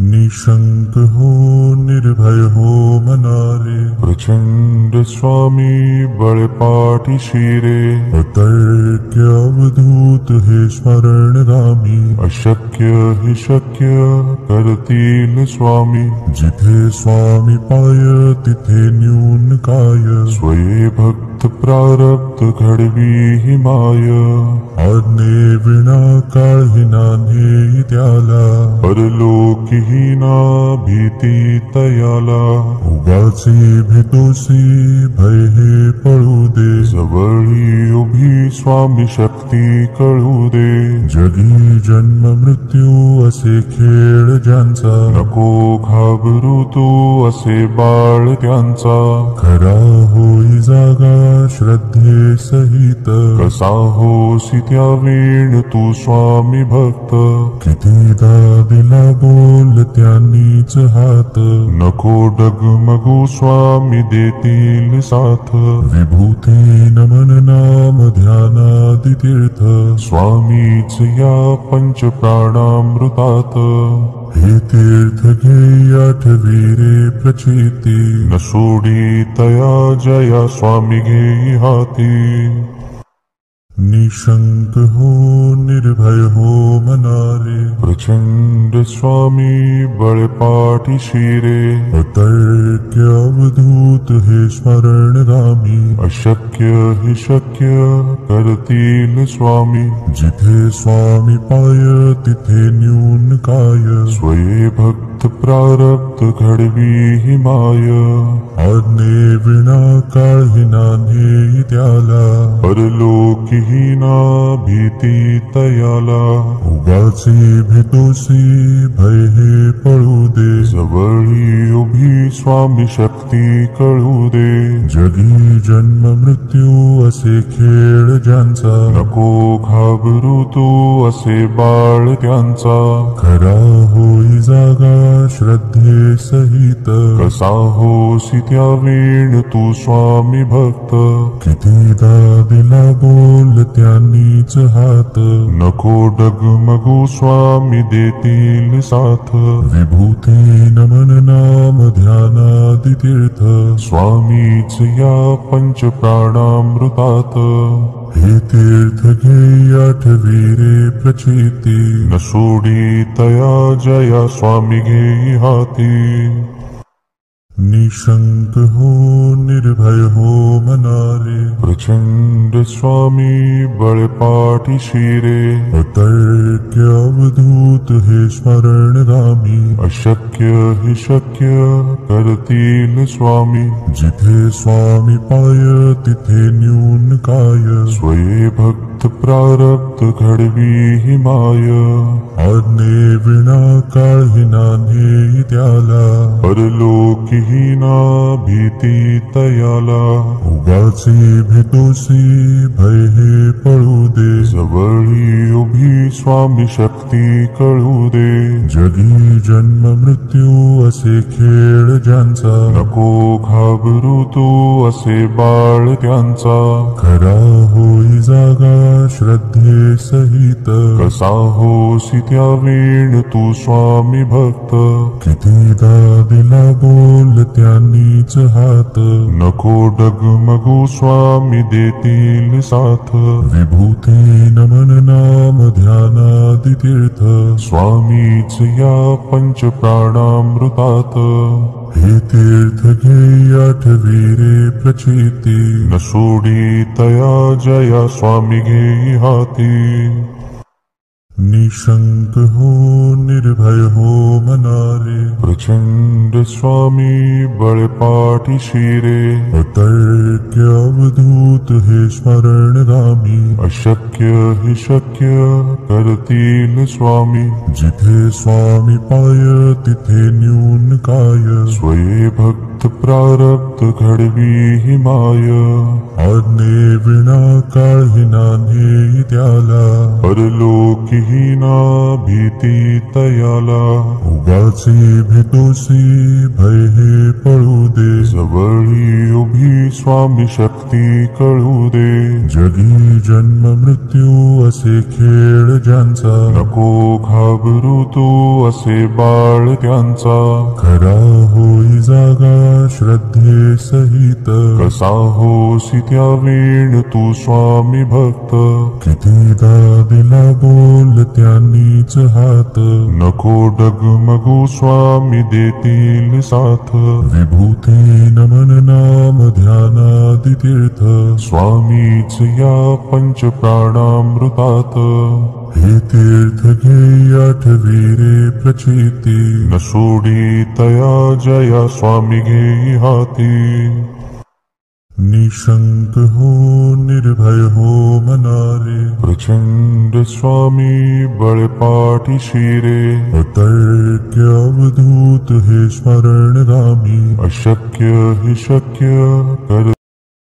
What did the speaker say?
निशंक हो निर्भय हो मनारे, प्रचंड स्वामी बळपाठी शिरे, अतर्क्य अवधूत हे स्मरणगामी, अशक्य हि शक्य करतील स्वामी, जिथे स्वामी पाय तिथे न्यून काय, स्वये भक्त प्रारब्ध घडवी हि माय, आज्ञे विना काळही नान्हे त्याला, परलोकीहीना भीती तयाला, उगाचे भेतोसी भय हे पळू दे, जवळी उभी स्वामी शक्ती कळू दे, जगी जन्म मृत्यू असे खेळ ज्यांचा, नको घाबरू तू असे बाळ त्यांचा, खरा होई जागा श्रद्धे सहित, कसा होसी त्या वेळ तू स्वामी भक्त, कितीदा दिला बोल त्यांनीच हात, नको डगमगू स्वामी देतील साथ, विभूती नमन नाम ध्यानादि तीर्थ, स्वामीच या पंच प्राणामृतात, हे तीर्थ घे आठवी रे प्रचिती, न सोडी तया जया स्वामी घेई हाती, निशंक हो निर्भय हो मनारे, प्रचंड स्वामी बळपाठी शिरे, अतर्क्य अवधूत हे स्मरणगामी, अशक्य हि शक्य करतील स्वामी, जिथे स्वामी पाय तिथे न्यून काय, स्वये भक्त प्रारब्ध घडवी हि माय, आज्ञे विना काळही नान्हे त्याला, परलोकीहीना भीती तयाला, उगाचे भेतोसी भय हे पळू दे, जवळी उभी स्वामी शक्ती कळू दे, जगी जन्म मृत्यू असे खेळ ज्यांचा, नको घाबरू तू असे बाळ त्यांचा, खरा होई जागा श्रद्धे सहित, कसा होसी त्या वेळ तू स्वामी भक्त, कितीदा दिला बोल त्यांनीच हात, नको डगमगू स्वामी देतील साथ, विभूती नमन नाम ध्यानादि तीर्थ, स्वामीच या पंच प्राणामृतात, हे तीर्थ घे आठवी रे प्रचिती, न सोडी तया जया स्वामी घेई हाती, निशंक हो निर्भय हो मनारे, प्रचंड स्वामी बळपाठी शिरे, अतर्क्य अवधूत हे स्मरणगामी, अशक्य हि शक्य करतील स्वामी, जिथे स्वामी पाय तिथे न्यून काय, स्वये भक्त प्रारब्ध घडवी हि माय, आज्ञे विना काळही नान्हे त्याला, परलोकीहीना भीती तयाला, उगाचे भेतोसी भय हे पळू दे, जवळी उभी स्वामी शक्ती कळू दे, जगी जन्म मृत्यू असे खेळ ज्यांचा, नको घाबरू तू असे बाळ त्यांचा, खरा होई जागा श्रद्धे सहित, कसा होसी त्या वेळ तू स्वामी भक्त, कितीदा दिला बोल त्यांनीच हात, नको डगमगू स्वामी देतील साथ, विभूती नमन नाम ध्यानादि तीर्थ, स्वामीच या पंच प्राणामृतात, हे तीर्थ घे आठवी रे प्रचिती, न सोडी तया जया स्वामी घेई हाती, निशंक हो निर्भय हो मनारे, प्रचंड स्वामी बळपाठी शिरे, अतर्क्य अवधूत हे स्मरणगामी, अशक्य हि शक्य करतील स्वामी, जिथे स्वामी पाय तिथे न्यून काय, स्वये भक्त प्रारब्ध घडवी हि माय, आज्ञे विना काळही नान्हे त्याला, परलोकीहीना भीती तयाला, उगाचे भेतोसी भय हे पळू दे, जवळी उभी स्वामी शक्ती भक्ती कळू दे. जगी जन्म मृत्यू असे खेळ ज्यांचा, नको घाबरू तू असे बाळ त्यांचा. खरा होई जागा श्रद्धे सहित, कसा होसी त्या वेळ तू स्वामी भक्त. कितीदा दिला बोल त्यांनीच हात, नको डगमगू स्वामी देतील साथ. विभूती नमन नाम ध्यानादि तीर्थ, स्वामीच या पंच प्राणामृतात. हे तीर्थ घे आठवी रे प्रचिती, न सोडी तया जया स्वामी घेई हाती. निशंक हो निर्भय हो मनारे, प्रचंड स्वामी बळपाठी शिरे. अतर्क्य अवधूत हे स्मरणगामी, अशक्य हे शक्य कर